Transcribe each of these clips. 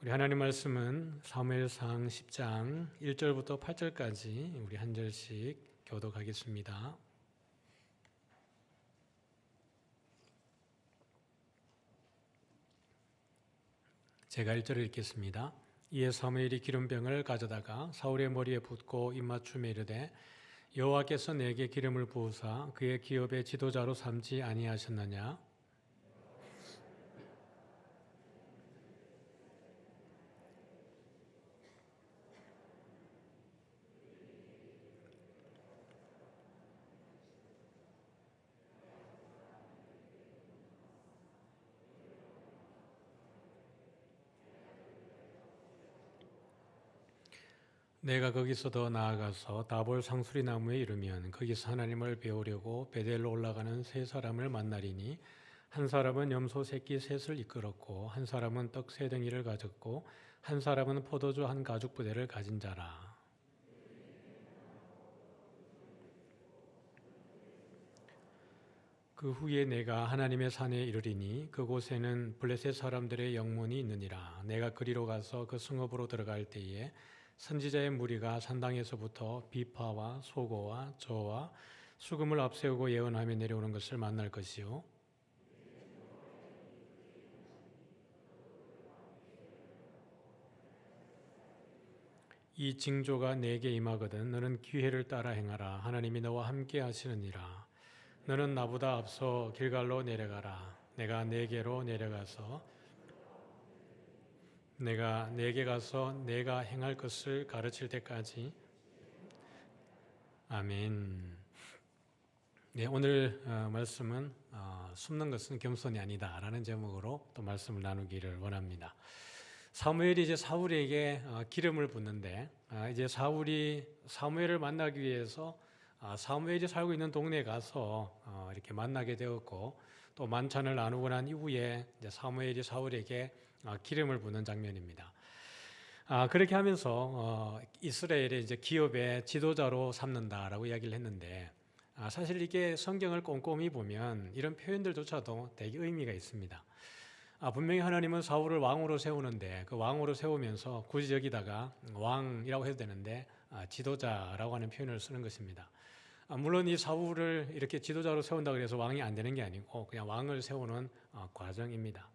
우리 하나님 말씀은 사무엘상 10장 1절부터 8절까지 우리 한 절씩 교독하겠습니다. 제가 1절을 읽겠습니다. 이에 사무엘이 기름병을 가져다가 사울의 머리에 붓고 입맞춤에 이르되 여호와께서 내게 기름을 부으사 그의 기업의 지도자로 삼지 아니하셨느냐? 내가 거기서 더 나아가서 다볼 상수리 나무에 이르면 거기서 하나님을 배우려고 베델로 올라가는 세 사람을 만나리니 한 사람은 염소 새끼 셋을 이끌었고 한 사람은 떡 세 덩이를 가졌고 한 사람은 포도주 한 가죽 부대를 가진 자라. 그 후에 내가 하나님의 산에 이르리니 그곳에는 블레셋 사람들의 영문이 있느니라. 내가 그리로 가서 그 성읍으로 들어갈 때에 선지자의 무리가 산당에서부터 비파와 소고와 저와 수금을 앞세우고 예언하며 내려오는 것을 만날 것이요. 이 징조가 내게 임하거든 너는 기회를 따라 행하라. 하나님이 너와 함께 하시느니라. 너는 나보다 앞서 길갈로 내려가라. 내가 네게로 내려가서 내가 네게 가서 내가 행할 것을 가르칠 때까지. 아멘. 네, 오늘 말씀은 숨는 것은 겸손이 아니다라는 제목으로 또 말씀을 나누기를 원합니다. 사무엘이 이제 사울에게 기름을 붓는데 이제 사울이 사무엘을 만나기 위해서 사무엘이 살고 있는 동네에 가서 이렇게 만나게 되었고 또 만찬을 나누고 난 이후에 이제 사무엘이 사울에게 기름을 붓는 장면입니다. 그렇게 하면서 이스라엘의 이제 기업의 지도자로 삼는다라고 이야기를 했는데 사실 이게 성경을 꼼꼼히 보면 이런 표현들조차도 되게 의미가 있습니다. 분명히 하나님은 사울을 왕으로 세우는데 그 왕으로 세우면서 굳이 여기다가 왕이라고 해도 되는데 지도자라고 하는 표현을 쓰는 것입니다. 물론 이 사울을 이렇게 지도자로 세운다고 해서 왕이 안 되는 게 아니고 그냥 왕을 세우는 과정입니다.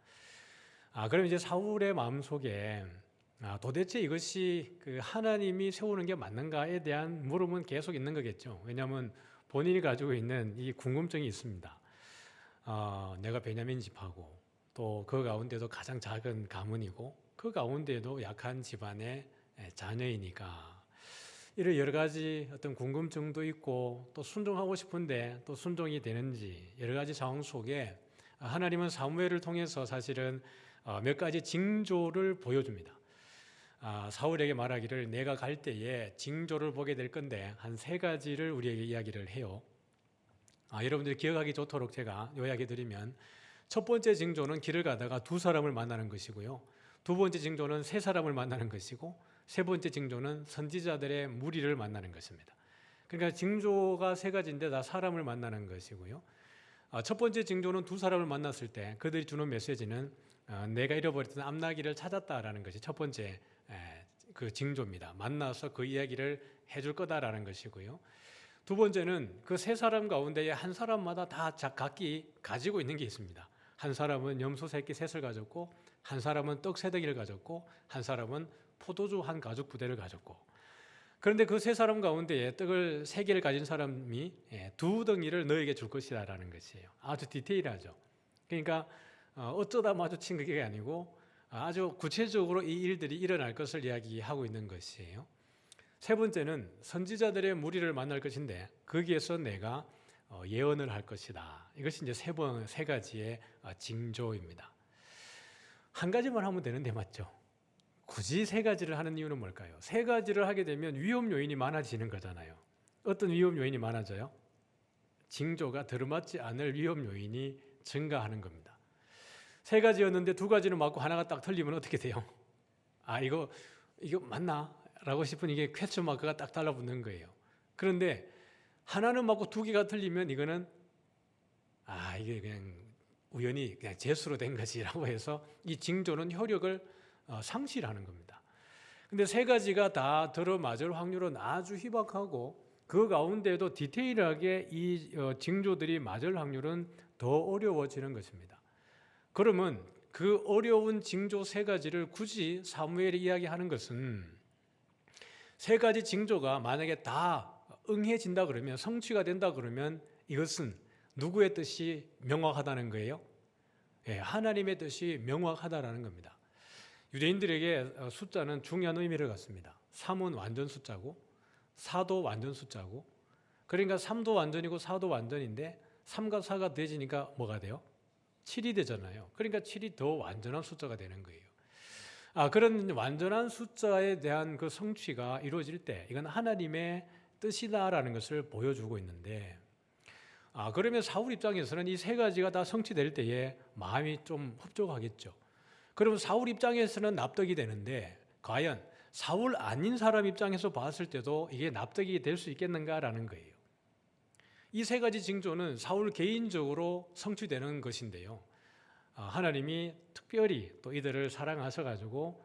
그럼 이제 사울의 마음속에 도대체 이것이 그 하나님이 세우는 게 맞는가에 대한 물음은 계속 있는 거겠죠. 왜냐하면 본인이 가지고 있는 이 궁금증이 있습니다. 내가 베냐민 집하고 또 그 가운데도 가장 작은 가문이고 그 가운데도 약한 집안의 자녀이니까 이런 여러 가지 어떤 궁금증도 있고 또 순종하고 싶은데 또 순종이 되는지 여러 가지 상황 속에 하나님은 사무엘을 통해서 사실은 몇 가지 징조를 보여줍니다. 사울에게 말하기를 내가 갈 때에 징조를 보게 될 건데 한 세 가지를 우리에게 이야기를 해요. 여러분들이 기억하기 좋도록 제가 요약해 드리면 첫 번째 징조는 길을 가다가 두 사람을 만나는 것이고요. 두 번째 징조는 세 사람을 만나는 것이고 세 번째 징조는 선지자들의 무리를 만나는 것입니다. 그러니까 징조가 세 가지인데 다 사람을 만나는 것이고요. 첫 번째 징조는 두 사람을 만났을 때 그들이 주는 메시지는 내가 잃어버렸던 암나기를 찾았다라는 것이 첫 번째 그 징조입니다. 만나서 그 이야기를 해줄 거다라는 것이고요. 두 번째는 그 세 사람 가운데에 한 사람마다 다 각기 가지고 있는 게 있습니다. 한 사람은 염소 새끼 셋을 가졌고 한 사람은 떡 세 덩이를 가졌고 한 사람은 포도주 한 가죽 부대를 가졌고 그런데 그 세 사람 가운데에 떡을 세 개를 가진 사람이 두 덩이를 너에게 줄 것이라는 것이에요. 아주 디테일하죠. 그러니까 어쩌다 마주친 그게 아니고 아주 구체적으로 이 일들이 일어날 것을 이야기하고 있는 것이에요. 세 번째는 선지자들의 무리를 만날 것인데 거기에서 내가 예언을 할 것이다. 이것이 이제 세 가지의 징조입니다. 한 가지만 하면 되는데 맞죠? 굳이 세 가지를 하는 이유는 뭘까요? 세 가지를 하게 되면 위험 요인이 많아지는 거잖아요. 어떤 위험 요인이 많아져요? 징조가 들어맞지 않을 위험 요인이 증가하는 겁니다. 세 가지였는데 두 가지는 맞고 하나가 딱 틀리면 어떻게 돼요? 이거 맞나? 라고 싶은 이게 퀘스천 마크가 딱 달라붙는 거예요. 그런데 하나는 맞고 두 개가 틀리면 이거는 이게 그냥 우연히 그냥 재수로 된 것이라고 해서 이 징조는 효력을 상실하는 겁니다. 근데 세 가지가 다 들어맞을 확률은 아주 희박하고 그 가운데도 디테일하게 이 징조들이 맞을 확률은 더 어려워지는 것입니다. 그러면 그 어려운 징조 세 가지를 굳이 사무엘이 이야기하는 것은 세 가지 징조가 만약에 다 응해진다 그러면, 성취가 된다 그러면 이것은 누구의 뜻이 명확하다는 거예요? 예, 하나님의 뜻이 명확하다라는 겁니다. 유대인들에게 숫자는 중요한 의미를 갖습니다. 3은 완전 숫자고 4도 완전 숫자고, 그러니까 3도 완전이고 4도 완전인데 3과 4가 더해지니까 뭐가 돼요? 7이 되잖아요. 그러니까 7이 더 완전한 숫자가 되는 거예요. 그런 완전한 숫자에 대한 그 성취가 이루어질 때 이건 하나님의 뜻이다라는 것을 보여주고 있는데, 그러면 사울 입장에서는 이 세 가지가 다 성취될 때에 마음이 좀 흡족하겠죠. 그러면 사울 입장에서는 납득이 되는데 과연 사울 아닌 사람 입장에서 봤을 때도 이게 납득이 될 수 있겠는가라는 거예요. 이 세 가지 징조는 사울 개인적으로 성취되는 것인데요. 하나님이 특별히 또 이들을 사랑하셔가지고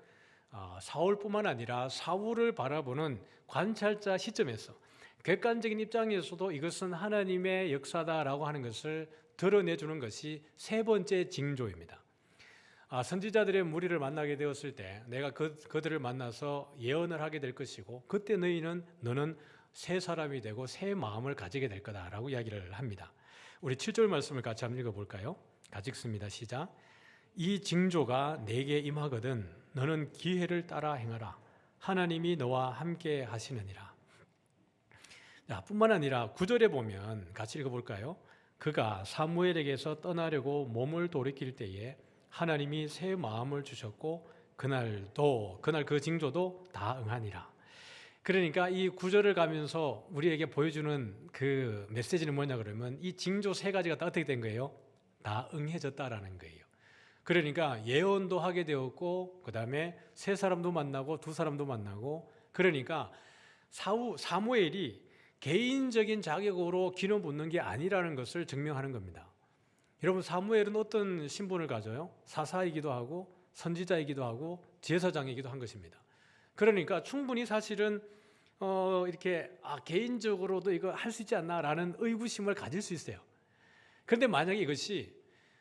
사울뿐만 아니라 사울을 바라보는 관찰자 시점에서 객관적인 입장에서도 이것은 하나님의 역사다라고 하는 것을 드러내주는 것이 세 번째 징조입니다. 선지자들의 무리를 만나게 되었을 때 내가 그들을 만나서 예언을 하게 될 것이고 그때 너는 새 사람이 되고 새 마음을 가지게 될 거다라고 이야기를 합니다. 우리 7절 말씀을 같이 한번 읽어볼까요? 같이 읽습니다. 시작. 이 징조가 내게 임하거든 너는 기회를 따라 행하라. 하나님이 너와 함께 하시느니라. 뿐만 아니라 9절에 보면 같이 읽어볼까요? 그가 사무엘에게서 떠나려고 몸을 돌이킬 때에 하나님이 새 마음을 주셨고 그날 그 징조도 다 응하니라. 그러니까 이 구절을 가면서 우리에게 보여주는 그 메시지는 뭐냐 그러면 이 징조 세 가지가 다 어떻게 된 거예요? 다 응해졌다라는 거예요. 그러니까 예언도 하게 되었고 그 다음에 세 사람도 만나고 두 사람도 만나고, 그러니까 사무엘이 개인적인 자격으로 기름 붓는 게 아니라는 것을 증명하는 겁니다. 여러분, 사무엘은 어떤 신분을 가져요? 사사이기도 하고 선지자이기도 하고 제사장이기도 한 것입니다. 그러니까 충분히 사실은 이렇게 개인적으로도 이거 할 수 있지 않나라는 의구심을 가질 수 있어요. 그런데 만약에 이것이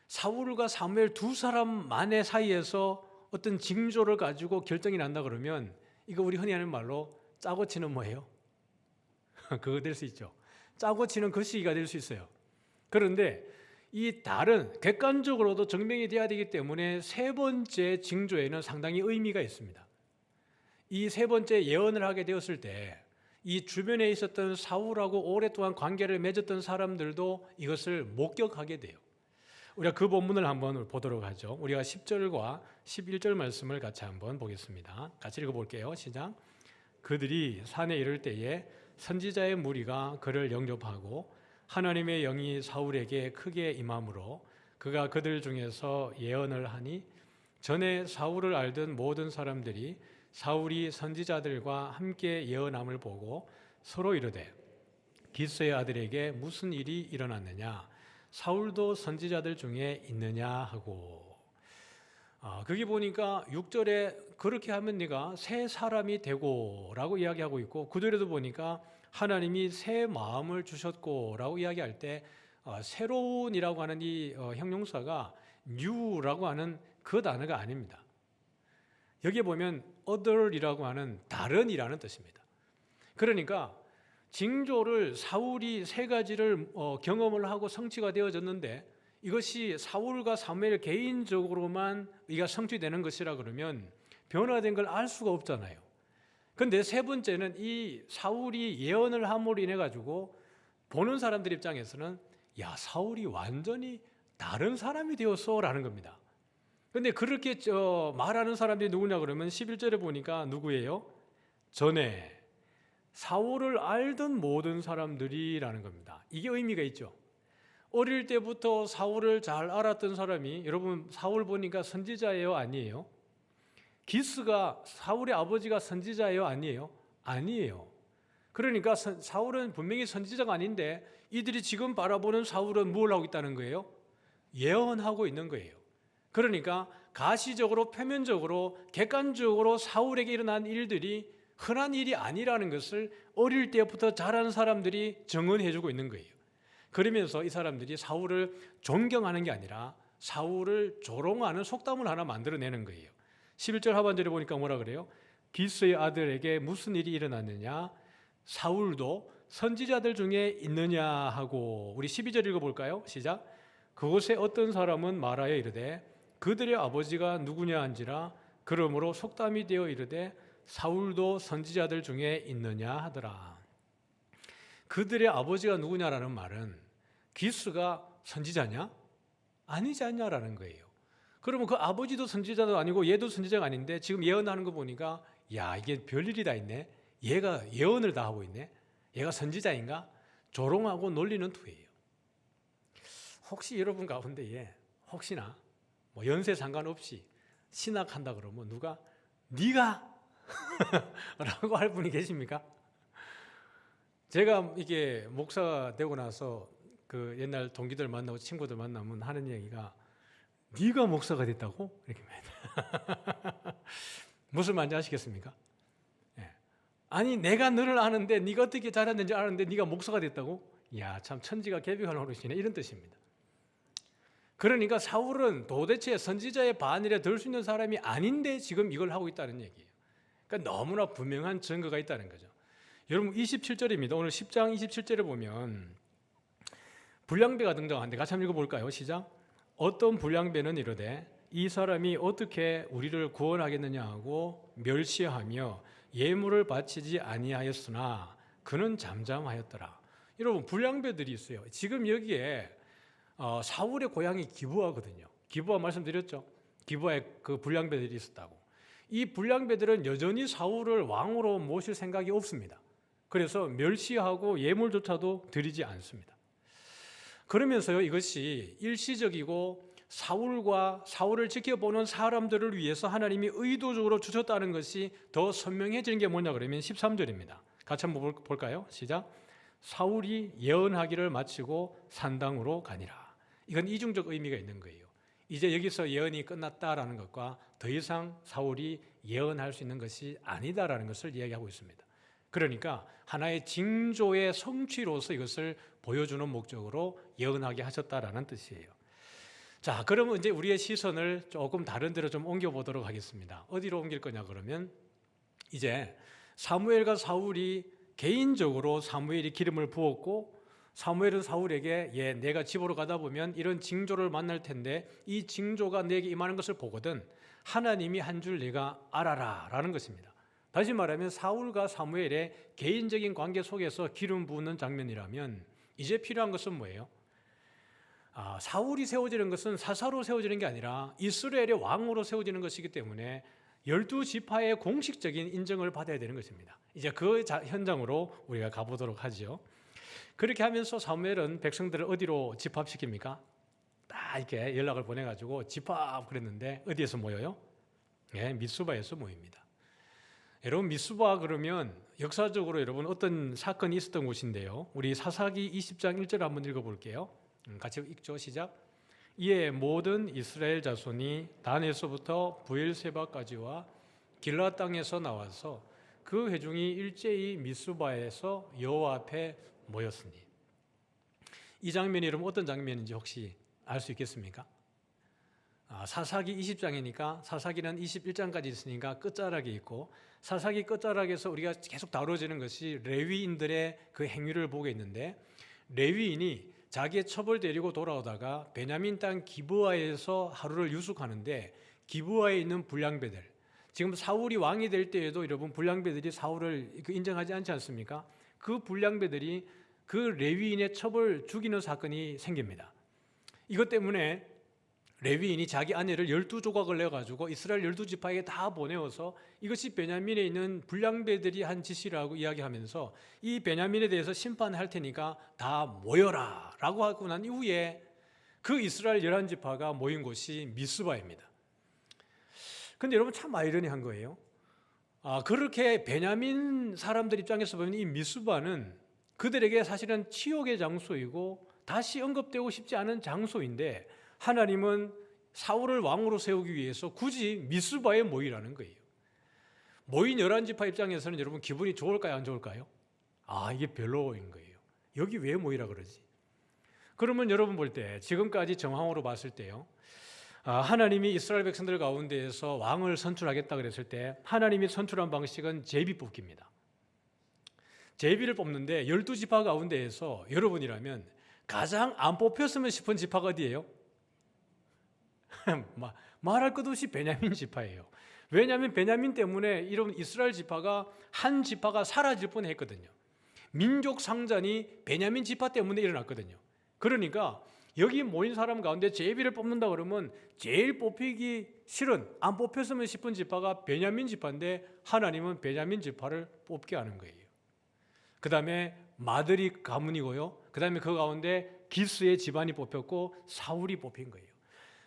사울과 사무엘 두 사람만의 사이에서 어떤 징조를 가지고 결정이 난다 그러면 이거 우리 흔히 하는 말로 짜고 치는 뭐예요? 그거 될 수 있죠. 짜고 치는 그 시기가 될 수 있어요. 그런데 이 다른 객관적으로도 증명이 돼야 되기 때문에 세 번째 징조에는 상당히 의미가 있습니다. 이 세 번째 예언을 하게 되었을 때 이 주변에 있었던 사울하고 오랫동안 관계를 맺었던 사람들도 이것을 목격하게 돼요. 우리가 그 본문을 한번 보도록 하죠. 우리가 10절과 11절 말씀을 같이 한번 보겠습니다. 같이 읽어볼게요. 시작. 그들이 산에 이를 때에 선지자의 무리가 그를 영접하고 하나님의 영이 사울에게 크게 임함으로 그가 그들 중에서 예언을 하니 전에 사울을 알던 모든 사람들이 사울이 선지자들과 함께 예언함을 보고 서로 이르되 기스의 아들에게 무슨 일이 일어났느냐, 사울도 선지자들 중에 있느냐 하고. 거기 보니까 6절에 그렇게 하면 네가 새 사람이 되고 라고 이야기하고 있고 9절에도 보니까 하나님이 새 마음을 주셨고 라고 이야기할 때 새로운이라고 하는 이 형용사가 new라고 하는 그 단어가 아닙니다. 여기에 보면 other이라고 하는 다른이라는 뜻입니다. 그러니까 징조를 사울이 세 가지를 경험을 하고 성취가 되어졌는데 이것이 사울과 사무엘 개인적으로만 이가 성취되는 것이라 그러면 변화된 걸 알 수가 없잖아요. 그런데 세 번째는 이 사울이 예언을 함으로 인해 가지고 보는 사람들 입장에서는 야, 사울이 완전히 다른 사람이 되었어라는 겁니다. 그런데 그렇게 말하는 사람들이 누구냐 그러면 11절에 보니까 누구예요? 전에 사울을 알던 모든 사람들이라는 겁니다. 이게 의미가 있죠. 어릴 때부터 사울을 잘 알았던 사람이, 여러분 사울 보니까 선지자예요? 아니에요? 기스가 사울의 아버지가 선지자예요? 아니에요? 아니에요. 그러니까 사울은 분명히 선지자가 아닌데 이들이 지금 바라보는 사울은 뭘 하고 있다는 거예요? 예언하고 있는 거예요. 그러니까 가시적으로 표면적으로 객관적으로 사울에게 일어난 일들이 흔한 일이 아니라는 것을 어릴 때부터 자란 사람들이 증언해 주고 있는 거예요. 그러면서 이 사람들이 사울을 존경하는 게 아니라 사울을 조롱하는 속담을 하나 만들어내는 거예요. 11절 하반절에 보니까 뭐라 그래요? 기스의 아들에게 무슨 일이 일어났느냐? 사울도 선지자들 중에 있느냐 하고. 우리 12절 읽어볼까요? 시작. 그곳에 어떤 사람은 말하여 이르되 그들의 아버지가 누구냐 한지라. 그러므로 속담이 되어 이르되 사울도 선지자들 중에 있느냐 하더라. 그들의 아버지가 누구냐라는 말은 기스가 선지자냐? 아니지 않냐라는 거예요. 그러면 그 아버지도 선지자도 아니고 얘도 선지자가 아닌데 지금 예언하는 거 보니까 야, 이게 별일이 다 있네. 얘가 예언을 다 하고 있네. 얘가 선지자인가? 조롱하고 놀리는 투예요. 혹시 여러분 가운데에 혹시나 뭐 연세 상관없이 신학한다 그러면 누가 네가 라고 할 분이 계십니까? 제가 이게 목사가 되고 나서 그 옛날 동기들 만나고 친구들 만나면 하는 얘기가 네가 목사가 됐다고? 이렇게 무슨 말인지 아시겠습니까? 예. 아니 내가 너를 아는데 네가 어떻게 자랐는지 아는데 네가 목사가 됐다고? 이야, 참 천지가 개벽한 노릇이네, 이런 뜻입니다. 그러니까 사울은 도대체 선지자의 반열에 들 수 있는 사람이 아닌데 지금 이걸 하고 있다는 얘기예요. 그러니까 너무나 분명한 증거가 있다는 거죠. 여러분 27절입니다. 오늘 10장 27절에 보면 불량배가 등장하는데 같이 한번 읽어볼까요? 시작. 어떤 불량배는 이르되 이 사람이 어떻게 우리를 구원하겠느냐 하고 멸시하며 예물을 바치지 아니하였으나 그는 잠잠하였더라. 여러분 불량배들이 있어요. 지금 여기에 사울의 고향이 기브아거든요. 기브아 말씀드렸죠. 기브아에 그 불량배들이 있었다고. 이 불량배들은 여전히 사울을 왕으로 모실 생각이 없습니다. 그래서 멸시하고 예물조차도 드리지 않습니다. 그러면서요, 이것이 일시적이고 사울과 사울을 지켜보는 사람들을 위해서 하나님이 의도적으로 주셨다는 것이 더 선명해지는 게 뭐냐 그러면 13절입니다. 같이 한번 볼까요? 시작. 사울이 예언하기를 마치고 산당으로 가니라. 이건 이중적 의미가 있는 거예요. 이제 여기서 예언이 끝났다라는 것과 더 이상 사울이 예언할 수 있는 것이 아니다라는 것을 이야기하고 있습니다. 그러니까 하나의 징조의 성취로서 이것을 보여주는 목적으로 예언하게 하셨다라는 뜻이에요. 자, 그러면 이제 우리의 시선을 조금 다른 데로 좀 옮겨보도록 하겠습니다. 어디로 옮길 거냐 그러면 이제 사무엘과 사울이 개인적으로 사무엘이 기름을 부었고 사무엘은 사울에게 내가 집으로 가다 보면 이런 징조를 만날 텐데 이 징조가 내게 임하는 것을 보거든 하나님이 한 줄 내가 알아라 라는 것입니다. 다시 말하면 사울과 사무엘의 개인적인 관계 속에서 기름 부는 장면이라면 이제 필요한 것은 뭐예요? 사울이 세워지는 것은 사사로 세워지는 게 아니라 이스라엘의 왕으로 세워지는 것이기 때문에 12지파의 공식적인 인정을 받아야 되는 것입니다. 이제 그 현장으로 우리가 가보도록 하죠. 그렇게 하면서 사무엘은 백성들을 어디로 집합시킵니까? 딱 이렇게 연락을 보내가지고 집합 그랬는데 어디에서 모여요? 미스바에서 모입니다. 여러분 미스바 그러면 역사적으로 여러분 어떤 사건이 있었던 곳인데요. 우리 사사기 20장 1절 한번 읽어볼게요. 같이 읽죠. 시작. 이에 모든 이스라엘 자손이 단에서부터 부엘세바까지와 길라 땅에서 나와서 그 회중이 일제히 미스바에서 여호와 앞에 모였으니. 이 장면이 여러분 어떤 장면인지 혹시 알 수 있겠습니까? 사사기 20장이니까 사사기는 21장까지 있으니까 끝자락에 있고 사사기 끝자락에서 우리가 계속 다뤄지는 것이 레위인들의 그 행위를 보고 있는데 레위인이 자기의 첩을 데리고 돌아오다가 베냐민 땅 기브아에서 하루를 유숙하는데 기브아에 있는 불량배들 지금 사울이 왕이 될 때에도 여러분 불량배들이 사울을 인정하지 않지 않습니까? 그 불량배들이 그 레위인의 첩을 죽이는 사건이 생깁니다. 이것 때문에 레위인이 자기 아내를 12조각을 내가지고 이스라엘 12지파에게 다 보내어서 이것이 베냐민에 있는 불량배들이 한 짓이라고 이야기하면서 이 베냐민에 대해서 심판할 테니까 다 모여라 라고 하고 난 이후에 그 이스라엘 11지파가 모인 곳이 미스바입니다. 근데 여러분 참 아이러니한 거예요. 그렇게 베냐민 사람들 입장에서 보면 이 미스바는 그들에게 사실은 치욕의 장소이고 다시 언급되고 싶지 않은 장소인데 하나님은 사울을 왕으로 세우기 위해서 굳이 미스바에 모이라는 거예요. 모인 11지파 입장에서는 여러분 기분이 좋을까요? 안 좋을까요? 이게 별로인 거예요. 여기 왜 모이라 그러지? 그러면 여러분 볼 때 지금까지 정황으로 봤을 때요, 하나님이 이스라엘 백성들 가운데에서 왕을 선출하겠다 그랬을 때 하나님이 선출한 방식은 제비 뽑기입니다. 제비를 뽑는데 12지파 가운데에서 여러분이라면 가장 안 뽑혔으면 싶은 지파가 어디예요? 말할 것 없이 베냐민 지파예요. 왜냐하면 베냐민 때문에 이런 이스라엘 지파가 한 지파가 사라질 뻔했거든요. 민족 상잔이 베냐민 지파 때문에 일어났거든요. 그러니까 여기 모인 사람 가운데 제비를 뽑는다 그러면 제일 뽑히기 싫은, 안 뽑혔으면 싶은 지파가 베냐민 지파인데 하나님은 베냐민 지파를 뽑게 하는 거예요. 그 다음에 마들이 가문이고요. 그 다음에 그 가운데 기스의 집안이 뽑혔고 사울이 뽑힌 거예요.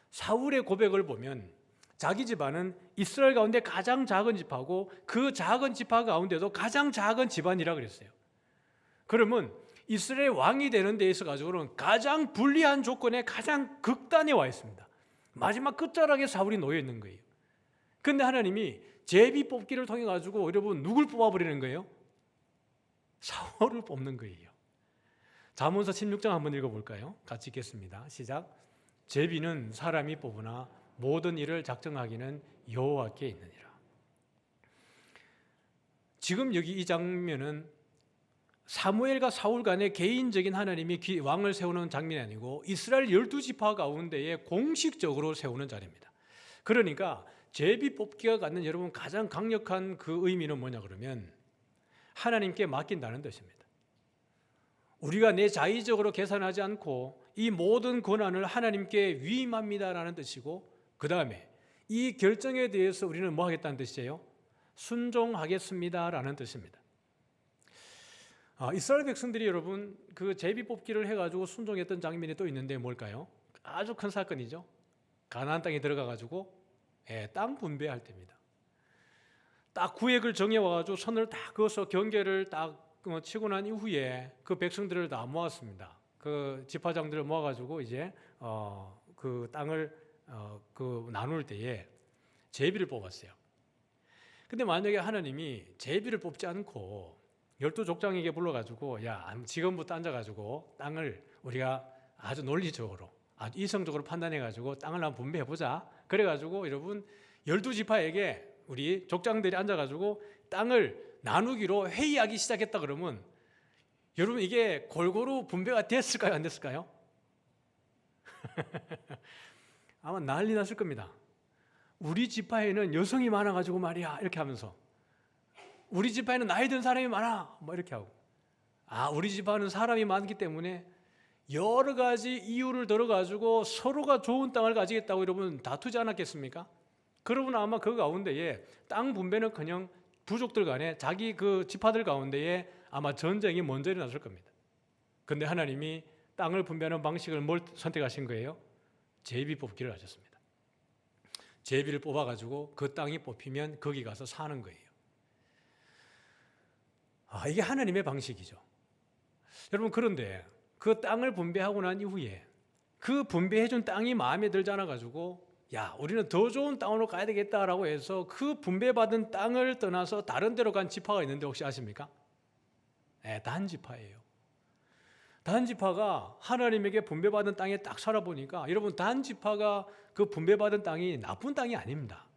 사울의 고백을 보면 자기 집안은 이스라엘 가운데 가장 작은 지파고 그 작은 지파 가운데도 가장 작은 집안이라 그랬어요. 그러면 이스라엘 왕이 되는 데 있어 가지고는 가장 불리한 조건에 가장 극단에 와 있습니다. 마지막 끝자락에 사울이 놓여 있는 거예요. 그런데 하나님이 제비 뽑기를 통해 가지고 여러분 누굴 뽑아버리는 거예요? 사울을 뽑는 거예요. 잠언서 16장 한번 읽어볼까요? 같이 읽겠습니다. 시작. 제비는 사람이 뽑으나 모든 일을 작정하기는 여호와께 있느니라. 지금 여기 이 장면은 사무엘과 사울 간의 개인적인 하나님이 왕을 세우는 장면이 아니고 이스라엘 12지파 가운데에 공식적으로 세우는 자리입니다. 그러니까 제비 뽑기가 갖는 여러분 가장 강력한 그 의미는 뭐냐 그러면 하나님께 맡긴다는 뜻입니다. 우리가 내 자의적으로 계산하지 않고 이 모든 권한을 하나님께 위임합니다라는 뜻이고, 그 다음에 이 결정에 대해서 우리는 뭐 하겠다는 뜻이에요? 순종하겠습니다라는 뜻입니다. 이스라엘 백성들이 여러분 그 제비 뽑기를 해가지고 순종했던 장면이 또 있는데 뭘까요? 아주 큰 사건이죠. 가나안 땅에 들어가가지고 땅 분배할 때입니다. 딱 구획을 정해와가지고 선을 딱 그어서 경계를 딱 치고 난 이후에 그 백성들을 다 모았습니다. 그 지파장들을 모아가지고 이제 그 땅을 그 나눌 때에 제비를 뽑았어요. 근데 만약에 하나님이 제비를 뽑지 않고 12족장에게 불러가지고 야 지금부터 앉아가지고 땅을 우리가 아주 논리적으로 아주 이성적으로 판단해가지고 땅을 한번 분배해보자. 그래가지고 여러분 12지파에게 우리 족장들이 앉아가지고 땅을 나누기로 회의하기 시작했다 그러면 여러분 이게 골고루 분배가 됐을까요? 안 됐을까요? 아마 난리 났을 겁니다. 우리 지파에는 여성이 많아가지고 말이야 이렇게 하면서 우리 지파에는 나이 든 사람이 많아 뭐 이렇게 하고 우리 지파는 사람이 많기 때문에 여러 가지 이유를 들어가지고 서로가 좋은 땅을 가지겠다고 여러분 다투지 않았겠습니까? 그러면 아마 그 가운데에 땅 분배는커녕 부족들 간에 자기 그 지파들 가운데에 아마 전쟁이 먼저 일어났을 겁니다. 그런데 하나님이 땅을 분배하는 방식을 뭘 선택하신 거예요? 제비 뽑기를 하셨습니다. 제비를 뽑아가지고 그 땅이 뽑히면 거기 가서 사는 거예요. 이게 하나님의 방식이죠. 여러분 그런데 그 땅을 분배하고 난 이후에 그 분배해준 땅이 마음에 들지 않아가지고 야 우리는 더 좋은 땅으로 가야 되겠다라고 해서 그 분배받은 땅을 떠나서 다른 데로 간 지파가 있는데 혹시 아십니까? 단지파예요. 단지파가 하나님에게 분배받은 땅에 딱 살아보니까 여러분 단지파가 그 분배받은 땅이 나쁜 땅이 아닙니다.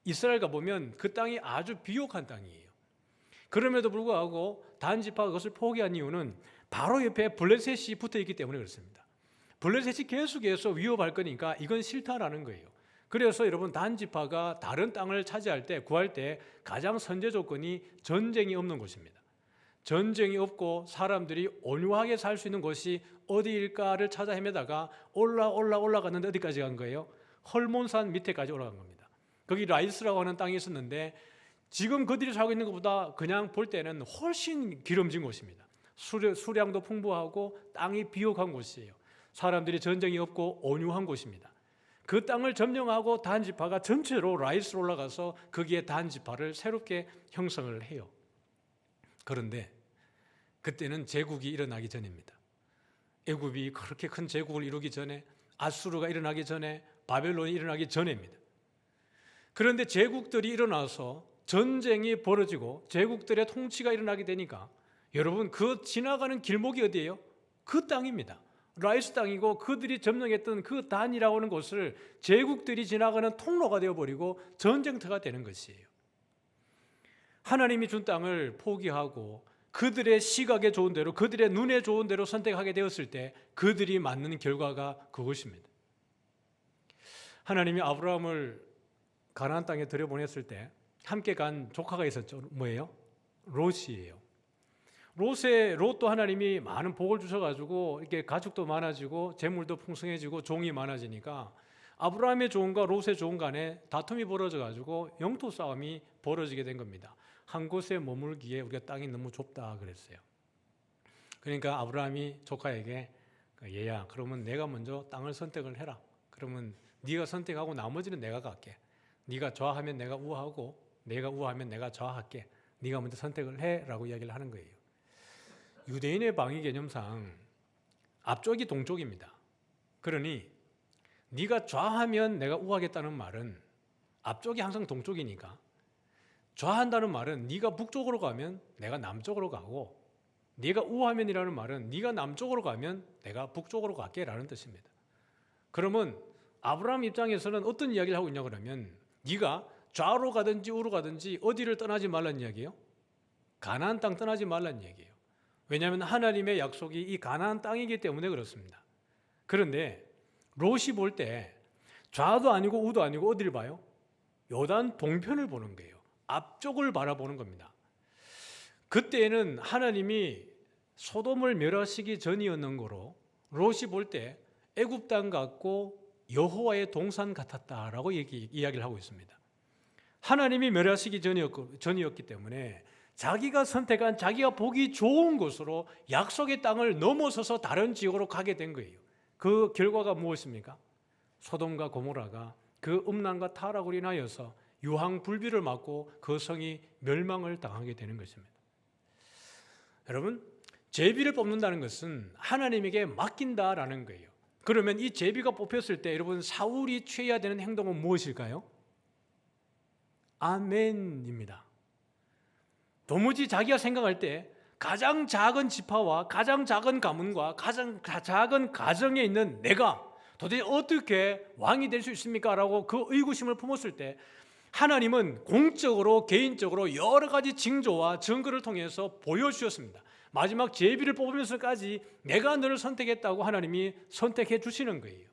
이스라엘 가보면 그 땅이 아주 비옥한 땅이에요. 그럼에도 불구하고 단지파가 그것을 포기한 이유는 바로 옆에 블레셋이 붙어있기 때문에 그렇습니다. 블레셋이 계속해서 위협할 거니까 이건 싫다라는 거예요. 그래서 여러분 단지파가 다른 땅을 차지할 때 구할 때 가장 선제 조건이 전쟁이 없는 곳입니다. 전쟁이 없고 사람들이 온유하게 살 수 있는 곳이 어디일까를 찾아 헤매다가 올라갔는데 어디까지 간 거예요? 헐몬산 밑에까지 올라간 겁니다. 거기 라이스라고 하는 땅이 있었는데 지금 그들이 살고 있는 것보다 그냥 볼 때는 훨씬 기름진 곳입니다. 수량도 풍부하고 땅이 비옥한 곳이에요. 사람들이 전쟁이 없고 온유한 곳입니다. 그 땅을 점령하고 단지파가 전체로 라이스로 올라가서 거기에 단지파를 새롭게 형성을 해요. 그런데 그때는 제국이 일어나기 전입니다. 애굽이 그렇게 큰 제국을 이루기 전에 아수르가 일어나기 전에 바벨론이 일어나기 전에입니다. 그런데 제국들이 일어나서 전쟁이 벌어지고 제국들의 통치가 일어나게 되니까 여러분, 그 지나가는 길목이 어디예요? 그 땅입니다. 라이스 땅이고 그들이 점령했던 그 단이라고 하는 곳을 제국들이 지나가는 통로가 되어버리고 전쟁터가 되는 것이에요. 하나님이 준 땅을 포기하고 그들의 시각에 좋은 대로, 그들의 눈에 좋은 대로 선택하게 되었을 때 그들이 맞는 결과가 그것입니다. 하나님이 아브라함을 가나안 땅에 들여보냈을 때 함께 간 조카가 있었죠. 뭐예요? 롯이에요. 롯도 하나님이 많은 복을 주셔가지고 이렇게 가축도 많아지고 재물도 풍성해지고 종이 많아지니까 아브라함의 종과 롯의 종 간에 다툼이 벌어져가지고 영토 싸움이 벌어지게 된 겁니다. 한 곳에 머물기에 우리가 땅이 너무 좁다 그랬어요. 그러니까 아브라함이 조카에게, 얘야, 그러면 내가 먼저 땅을 선택을 해라. 그러면 네가 선택하고 나머지는 내가 갈게. 네가 좌하면 내가 우하고 내가 우하면 내가 좌할게. 네가 먼저 선택을 해라고 이야기를 하는 거예요. 유대인의 방위 개념상 앞쪽이 동쪽입니다. 그러니 네가 좌하면 내가 우하겠다는 말은 앞쪽이 항상 동쪽이니까 좌한다는 말은 네가 북쪽으로 가면 내가 남쪽으로 가고 네가 우하면이라는 말은 네가 남쪽으로 가면 내가 북쪽으로 갈게라는 뜻입니다. 그러면 아브라함 입장에서는 어떤 이야기를 하고 있냐 그러면 네가 좌로 가든지 우로 가든지 어디를 떠나지 말라는 이야기예요? 가나안 땅 떠나지 말라는 얘기예요. 왜냐하면 하나님의 약속이 이 가나안 땅이기 때문에 그렇습니다. 그런데 롯이 볼 때 좌도 아니고 우도 아니고 어디를 봐요? 요단 동편을 보는 거예요. 앞쪽을 바라보는 겁니다. 그때는 하나님이 소돔을 멸하시기 전이었는 거로 롯이 볼 때 애굽 땅 같고 여호와의 동산 같았다라고 이야기를 하고 있습니다. 하나님이 멸하시기 전이었기 때문에 자기가 선택한 자기가 보기 좋은 곳으로 약속의 땅을 넘어서서 다른 지역으로 가게 된 거예요. 그 결과가 무엇입니까? 소돔과 고모라가 그 음란과 타락으로 인하여서 유황불비를 맞고 그 성이 멸망을 당하게 되는 것입니다. 여러분, 제비를 뽑는다는 것은 하나님에게 맡긴다라는 거예요. 그러면 이 제비가 뽑혔을 때 여러분, 사울이 취해야 되는 행동은 무엇일까요? 아멘입니다. 도무지 자기가 생각할 때 가장 작은 지파와 가장 작은 가문과 가장 작은 가정에 있는 내가 도대체 어떻게 왕이 될 수 있습니까? 라고 그 의구심을 품었을 때 하나님은 공적으로 개인적으로 여러 가지 징조와 증거를 통해서 보여주셨습니다. 마지막 제비를 뽑으면서까지 내가 너를 선택했다고 하나님이 선택해 주시는 거예요.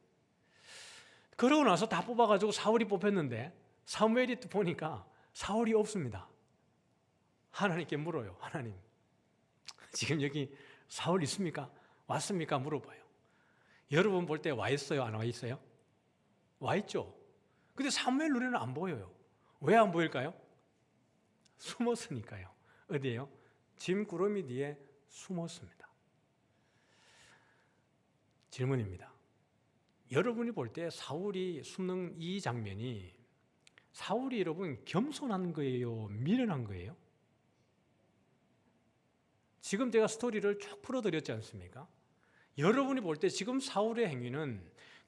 그러고 나서 다 뽑아가지고 사울이 뽑혔는데 사무엘이 보니까 사울이 없습니다. 하나님께 물어요. 하나님, 지금 여기 사울 있습니까? 왔습니까? 물어봐요. 여러분 볼 때 와 있어요? 안 와 있어요? 와 있죠. 근데 사무엘 눈에는 안 보여요. 왜 안 보일까요? 숨었으니까요. 어디에요? 짐꾸러미 뒤에 숨었습니다. 질문입니다. 여러분이 볼 때 사울이 숨는 이 장면이 사울이 여러분 겸손한 거예요? 미련한 거예요? 지금 제가 스토리를 쭉 풀어드렸지 않습니까? 여러분이 볼 때 지금 사울의 행위는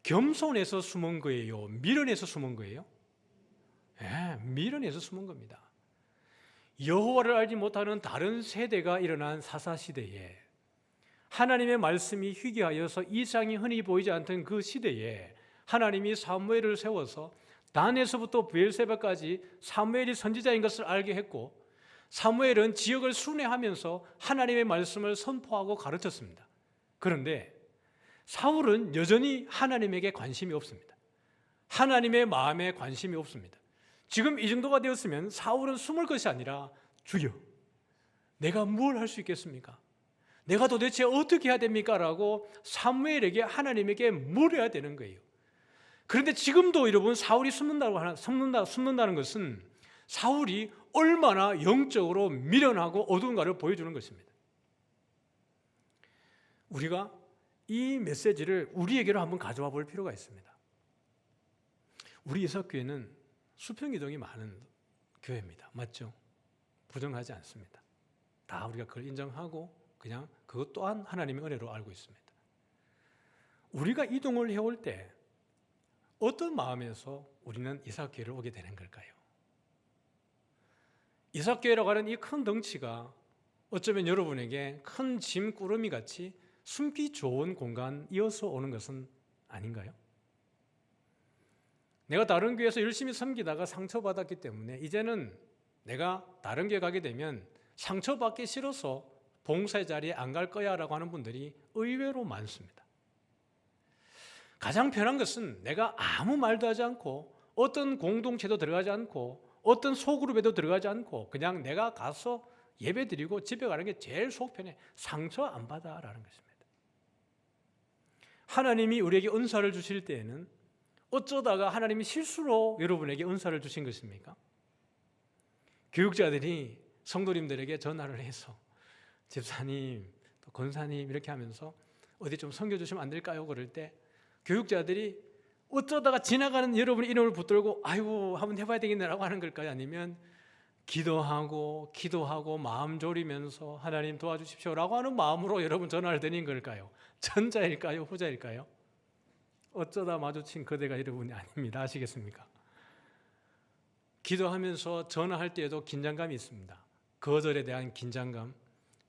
겸손해서 숨은 거예요? 미련해서 숨은 거예요? 네, 미련해서 숨은 겁니다. 여호와를 알지 못하는 다른 세대가 일어난 사사시대에 하나님의 말씀이 희귀하여서 이상이 흔히 보이지 않던 그 시대에 하나님이 사무엘을 세워서 단에서부터 브엘세바까지 사무엘이 선지자인 것을 알게 했고 사무엘은 지역을 순회하면서 하나님의 말씀을 선포하고 가르쳤습니다. 그런데 사울은 여전히 하나님에게 관심이 없습니다. 하나님의 마음에 관심이 없습니다. 지금 이 정도가 되었으면 사울은 숨을 것이 아니라 주여, 내가 뭘 할 수 있겠습니까? 내가 도대체 어떻게 해야 됩니까? 라고 사무엘에게 하나님에게 물어야 되는 거예요. 그런데 지금도 여러분 사울이 숨는다는 것은 사울이 얼마나 영적으로 미련하고 어두운가를 보여주는 것입니다. 우리가 이 메시지를 우리에게로 한번 가져와 볼 필요가 있습니다. 우리 이석교회는 수평이동이 많은 교회입니다. 맞죠? 부정하지 않습니다. 다 우리가 그걸 인정하고 그냥 그것 또한 하나님의 은혜로 알고 있습니다. 우리가 이동을 해올 때 어떤 마음에서 우리는 이삭교회를 오게 되는 걸까요? 이삭교회라고 하는 이 큰 덩치가 어쩌면 여러분에게 큰 짐꾸러미 같이 숨기 좋은 공간이어서 오는 것은 아닌가요? 내가 다른 교회에서 열심히 섬기다가 상처받았기 때문에 이제는 내가 다른 교회 가게 되면 상처받기 싫어서 봉사의 자리에 안 갈 거야 라고 하는 분들이 의외로 많습니다. 가장 편한 것은 내가 아무 말도 하지 않고 어떤 공동체도 들어가지 않고 어떤 소그룹에도 들어가지 않고 그냥 내가 가서 예배드리고 집에 가는 게 제일 속 편해. 상처 안 받아라는 것입니다. 하나님이 우리에게 은사를 주실 때에는 어쩌다가 하나님이 실수로 여러분에게 은사를 주신 것입니까? 교육자들이 성도님들에게 전화를 해서 집사님, 또 권사님 이렇게 하면서 어디 좀 섬겨주시면 안 될까요? 그럴 때 교육자들이 어쩌다가 지나가는 여러분의 이름을 붙들고 아이고 한번 해봐야 되겠네라고 하는 걸까요? 아니면 기도하고 마음 졸이면서 하나님 도와주십시오라고 하는 마음으로 여러분 전화를 드린 걸까요? 전자일까요? 후자일까요? 어쩌다 마주친 그대가 여러분이 아닙니다. 아시겠습니까? 기도하면서 전화할 때에도 긴장감이 있습니다. 거절에 대한 긴장감,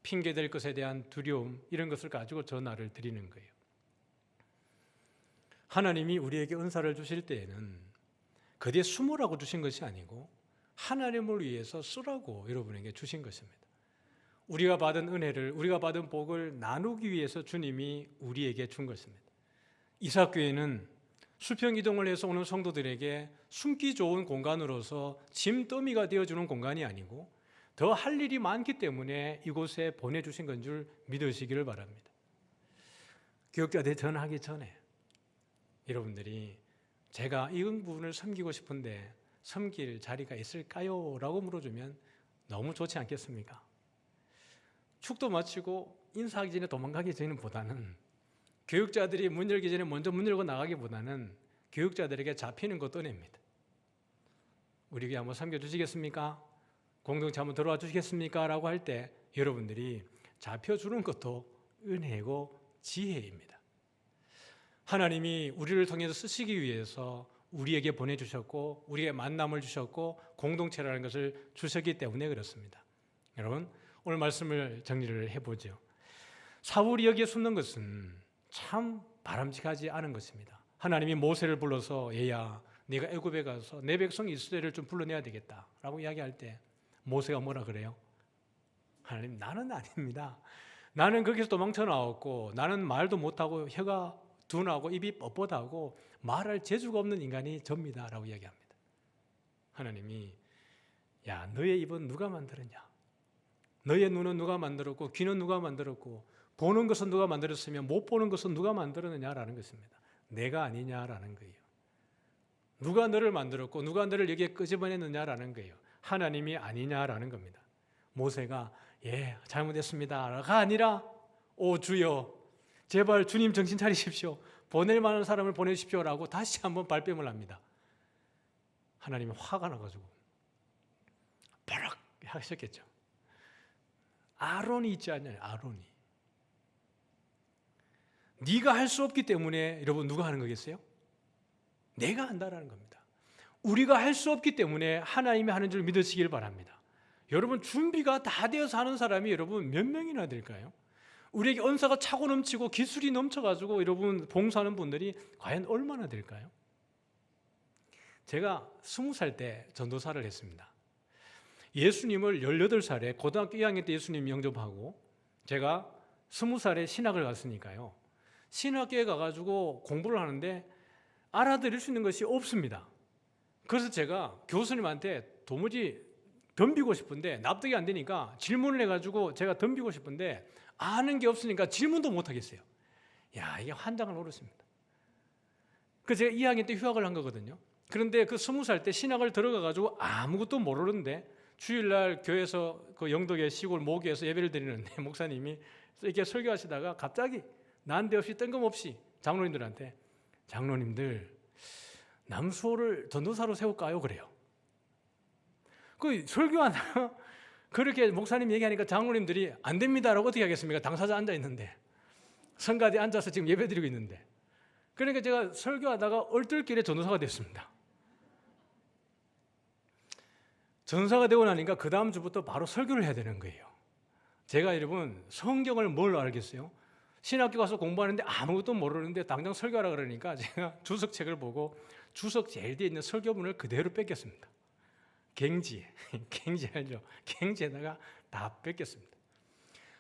핑계댈 것에 대한 두려움 이런 것을 가지고 전화를 드리는 거예요. 하나님이 우리에게 은사를 주실 때에는 그뒤에 숨으라고 주신 것이 아니고 하나님을 위해서 쓰라고 여러분에게 주신 것입니다. 우리가 받은 은혜를, 우리가 받은 복을 나누기 위해서 주님이 우리에게 준 것입니다. 이삭교회는 수평 이동을 해서 오는 성도들에게 숨기 좋은 공간으로서 짐더미가 되어주는 공간이 아니고 더 할 일이 많기 때문에 이곳에 보내주신 건 줄 믿으시기를 바랍니다. 교육자들 전하기 전에 여러분들이 제가 이 부분을 섬기고 싶은데 섬길 자리가 있을까요? 라고 물어주면 너무 좋지 않겠습니까? 축도 마치고 인사하기 전에 도망가기 전보다는 교육자들이 문 열기 전에 먼저 문 열고 나가기보다는 교육자들에게 잡히는 거 떠냅니다. 우리 교회 한번 섬겨주시겠습니까? 공동체 한번 들어와 주시겠습니까? 라고 할 때 여러분들이 잡혀주는 것도 은혜고 지혜입니다. 하나님이 우리를 통해서 쓰시기 위해서 우리에게 보내주셨고 우리에게 만남을 주셨고 공동체라는 것을 주셨기 때문에 그렇습니다. 여러분 오늘 말씀을 정리를 해보죠. 사울이 여기에 숨는 것은 참 바람직하지 않은 것입니다. 하나님이 모세를 불러서 얘야 네가 애굽에 가서 내 백성 이스라엘을 좀 불러내야 되겠다라고 이야기할 때 모세가 뭐라 그래요? 하나님 나는 아닙니다. 나는 거기서 도망쳐 나왔고 나는 말도 못하고 혀가 둔하고 입이 뻣뻣하고 말할 재주가 없는 인간이 접니다 라고 이야기합니다. 하나님이 야 너의 입은 누가 만들었냐? 너의 눈은 누가 만들었고 귀는 누가 만들었고 보는 것은 누가 만들었으면 못 보는 것은 누가 만들었느냐라는 것입니다. 내가 아니냐라는 거예요. 누가 너를 만들었고 누가 너를 여기에 끄집어냈느냐라는 거예요. 하나님이 아니냐라는 겁니다. 모세가 예 잘못했습니다가 아니라 오 주여 제발 주님 정신 차리십시오. 보낼 만한 사람을 보내십시오라고 다시 한번 발뺌을 합니다. 하나님이 화가 나가지고 버럭 하셨겠죠. 아론이 있지 않냐요. 아론이. 네가 할 수 없기 때문에 여러분 누가 하는 거겠어요? 내가 한다라는 겁니다. 우리가 할 수 없기 때문에 하나님이 하는 줄 믿으시길 바랍니다. 여러분 준비가 다 되어서 하는 사람이 여러분 몇 명이나 될까요? 우리에게 은사가 차고 넘치고 기술이 넘쳐가지고 여러분 봉사하는 분들이 과연 얼마나 될까요? 제가 20살 때 전도사를 했습니다. 예수님을 18살에 고등학교 2학년 때 예수님 영접하고 제가 20살에 신학을 갔으니까요. 신학교에 가가지고 공부를 하는데 알아들을 수 있는 것이 없습니다. 그래서 제가 교수님한테 도무지 덤비고 싶은데 납득이 안 되니까 질문을 해가지고 제가 덤비고 싶은데 아는 게 없으니까 질문도 못 하겠어요. 야 이게 환장을 노렸습니다. 그래서 제가 2학년 때 휴학을 한 거거든요. 그런데 그 20살 때 신학을 들어가가지고 아무것도 모르는데 주일날 교회에서 그 영덕의 시골 모교에서 예배를 드리는데 목사님이 이렇게 설교하시다가 갑자기 난데없이 뜬금없이 장로님들한테 장로님들 남수호를 전도사로 세울까요? 그래요. 그 설교하다가 그렇게 목사님 얘기하니까 장로님들이 안 됩니다라고 어떻게 하겠습니까? 당사자 앉아 있는데 성가대 앉아서 지금 예배드리고 있는데 그러니까 제가 설교하다가 얼떨결에 전도사가 됐습니다. 전도사가 되고 나니까 그 다음 주부터 바로 설교를 해야 되는 거예요. 제가 여러분 성경을 뭘 알겠어요? 신학교 가서 공부하는데 아무것도 모르는데 당장 설교하라 그러니까 제가 주석책을 보고 주석 제일 뒤에 있는 설교문을 그대로 뺏겼습니다. 갱지 알죠? 갱지에다가 다 뺏겼습니다.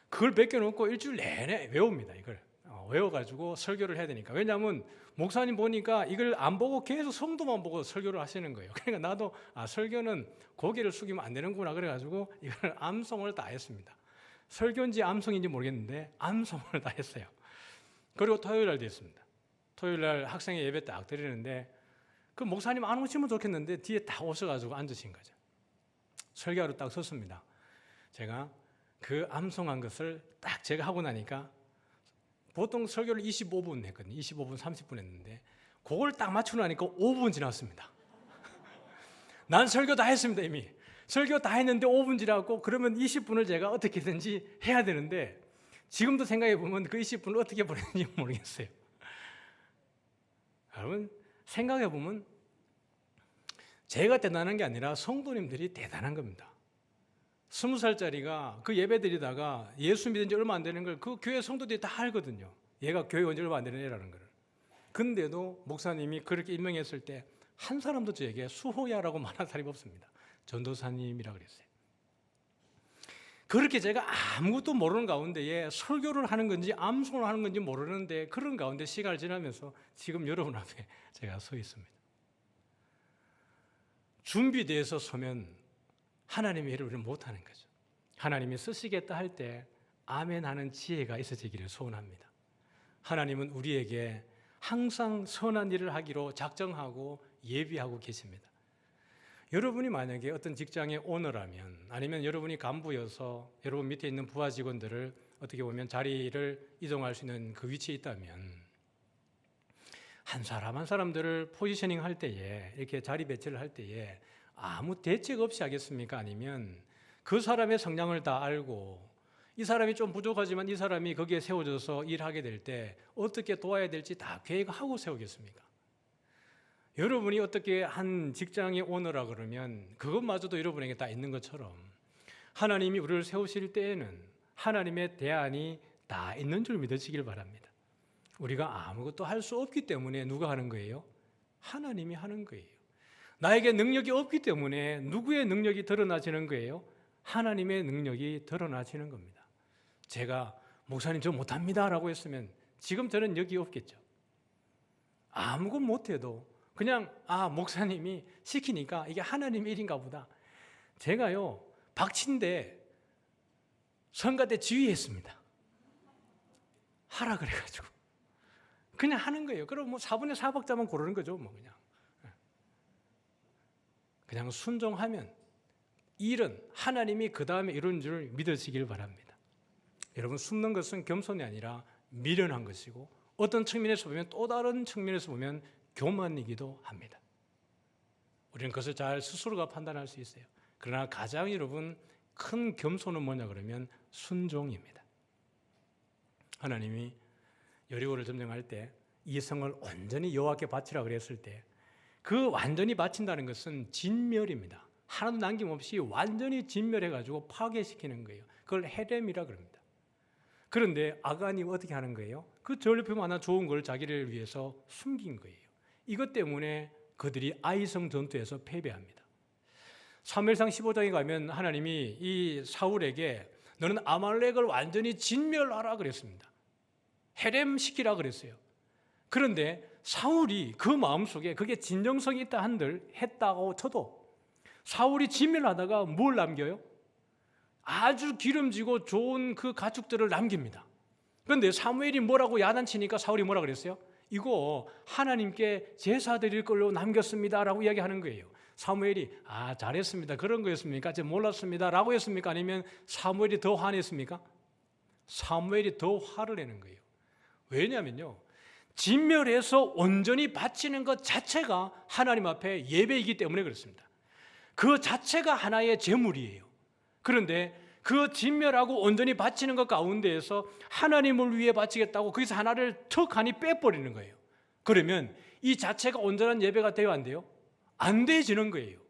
그걸 뺏겨놓고 일주일 내내 외웁니다. 이걸 외워가지고 설교를 해야 되니까. 왜냐하면 목사님 보니까 이걸 안 보고 계속 성도만 보고 설교를 하시는 거예요. 그러니까 나도 설교는 고개를 숙이면 안 되는구나 그래가지고 이걸 암송을 다 했습니다. 설교인지 암송인지 모르겠는데 암송을 다 했어요. 그리고 토요일 날 됐습니다. 토요일 날 학생회 예배 딱 드리는데 그 목사님 안 오시면 좋겠는데 뒤에 다 오셔가지고 앉으신 거죠. 설교하러 딱 섰습니다. 제가 그 암송한 것을 딱 제가 하고 나니까 보통 설교를 25분 했거든요. 25분, 30분 했는데 그걸 딱 맞추고 나니까 5분 지났습니다. 난 설교 다 했습니다. 이미 설교 다 했는데 5분 지나고 그러면 20분을 제가 어떻게든지 해야 되는데 지금도 생각해 보면 그 20분을 어떻게 보냈는지 모르겠어요. 여러분 생각해 보면 제가 대단한 게 아니라 성도님들이 대단한 겁니다. 20살짜리가 그 예배 드리다가 예수 믿은 지 얼마 안 되는 걸 그 교회 성도들이 다 알거든요. 얘가 교회 온 지 얼마 안 되는 애라는 걸. 근데도 목사님이 그렇게 임명했을 때 한 사람도 저에게 수호야라고 말한 사람이 없습니다. 전도사님이라 그랬어요. 그렇게 제가 아무것도 모르는 가운데에 설교를 하는 건지 암송을 하는 건지 모르는데 그런 가운데 시간을 지나면서 지금 여러분 앞에 제가 서 있습니다. 준비돼서 서면 하나님의 일을 우리는 못하는 거죠. 하나님이 쓰시겠다 할 때 아멘 하는 지혜가 있어지기를 소원합니다. 하나님은 우리에게 항상 선한 일을 하기로 작정하고 예비하고 계십니다. 여러분이 만약에 어떤 직장의 오너라면 아니면 여러분이 간부여서 여러분 밑에 있는 부하 직원들을 어떻게 보면 자리를 이동할 수 있는 그 위치에 있다면 한 사람 한 사람들을 포지셔닝 할 때에 이렇게 자리 배치를 할 때에 아무 대책 없이 하겠습니까? 아니면 그 사람의 성향을 다 알고 이 사람이 좀 부족하지만 이 사람이 거기에 세워져서 일하게 될 때 어떻게 도와야 될지 다 계획하고 세우겠습니까? 여러분이 어떻게 한 직장의 오너라 그러면 그것마저도 여러분에게 다 있는 것처럼 하나님이 우리를 세우실 때에는 하나님의 대안이 다 있는 줄 믿으시길 바랍니다. 우리가 아무것도 할 수 없기 때문에 누가 하는 거예요? 하나님이 하는 거예요. 나에게 능력이 없기 때문에 누구의 능력이 드러나지는 거예요? 하나님의 능력이 드러나지는 겁니다. 제가 목사님 저 못합니다 라고 했으면 지금 저는 여기 없겠죠. 아무것도 못해도 그냥 목사님이 시키니까 이게 하나님의 일인가 보다. 제가요 박친대 성가 때 지휘했습니다. 하라 그래가지고 그냥 하는 거예요. 그럼 뭐 4분의 4박자만 고르는 거죠. 뭐 그냥 순종하면 일은 하나님이 그 다음에 이루는 줄 믿으시길 바랍니다. 여러분 숨는 것은 겸손이 아니라 미련한 것이고 어떤 측면에서 보면 또 다른 측면에서 보면 교만이기도 합니다. 우리는 그것을 잘 스스로가 판단할 수 있어요. 그러나 가장 여러분 큰 겸손은 뭐냐 그러면 순종입니다. 하나님이 여리고를 점령할 때 이 성을 완전히 여호와께 바치라 그랬을 때 그 완전히 바친다는 것은 진멸입니다. 하나도 남김없이 완전히 진멸해가지고 파괴시키는 거예요. 그걸 헤렘이라 그럽니다. 그런데 아간이 어떻게 하는 거예요? 그 전리품 하나 좋은 걸 자기를 위해서 숨긴 거예요. 이것 때문에 그들이 아이성 전투에서 패배합니다. 사무엘상 15장에 가면 하나님이 이 사울에게 너는 아말렉을 완전히 진멸하라 그랬습니다. 헤렘시키라 그랬어요. 그런데 사울이 그 마음속에 그게 진정성이 있다 한들 했다고 쳐도 사울이 진멸하다가 뭘 남겨요? 아주 기름지고 좋은 그 가축들을 남깁니다. 그런데 사무엘이 뭐라고 야단치니까 사울이 뭐라 그랬어요? 이거 하나님께 제사 드릴 걸로 남겼습니다 라고 이야기하는 거예요. 사무엘이 잘했습니다 그런 거였습니까? 제가 몰랐습니다 라고 했습니까? 아니면 사무엘이 더 화냈습니까? 사무엘이 더 화를 내는 거예요. 왜냐면요 진멸해서 온전히 바치는 것 자체가 하나님 앞에 예배이기 때문에 그렇습니다. 그 자체가 하나의 제물이에요. 그런데 그 진멸하고 온전히 바치는 것 가운데에서 하나님을 위해 바치겠다고 거기서 하나를 턱하니 빼버리는 거예요. 그러면 이 자체가 온전한 예배가 돼요, 안 돼요? 안 돼지는 거예요.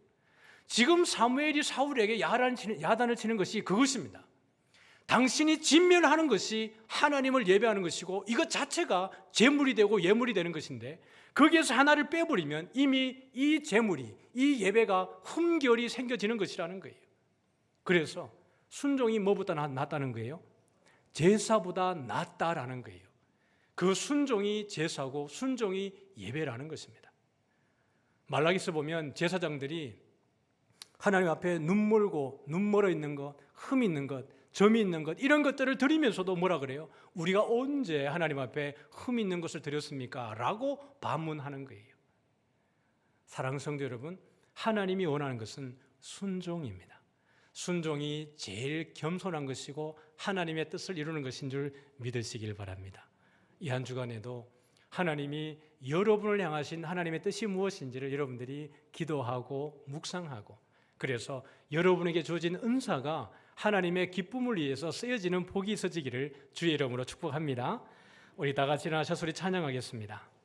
지금 사무엘이 사울에게 야단을 치는 것이 그것입니다. 당신이 진멸하는 것이 하나님을 예배하는 것이고 이것 자체가 제물이 되고 예물이 되는 것인데 거기에서 하나를 빼버리면 이미 이 제물이, 이 예배가 흠결이 생겨지는 것이라는 거예요. 그래서 순종이 뭐보다 낫다는 거예요? 제사보다 낫다라는 거예요. 그 순종이 제사고 순종이 예배라는 것입니다. 말라기서 보면 제사장들이 하나님 앞에 눈 멀어 있는 것, 흠 있는 것, 점이 있는 것 이런 것들을 드리면서도 뭐라 그래요? 우리가 언제 하나님 앞에 흠 있는 것을 드렸습니까? 라고 반문하는 거예요. 사랑하는 성도 여러분, 하나님이 원하는 것은 순종입니다. 순종이 제일 겸손한 것이고 하나님의 뜻을 이루는 것인 줄 믿으시길 바랍니다. 이 한 주간에도 하나님이 여러분을 향하신 하나님의 뜻이 무엇인지를 여러분들이 기도하고 묵상하고 그래서 여러분에게 주어진 은사가 하나님의 기쁨을 위해서 쓰여지는 복이 있어지기를 주의 이름으로 축복합니다. 우리 다 같이 일어나셔서 우리 찬양하겠습니다.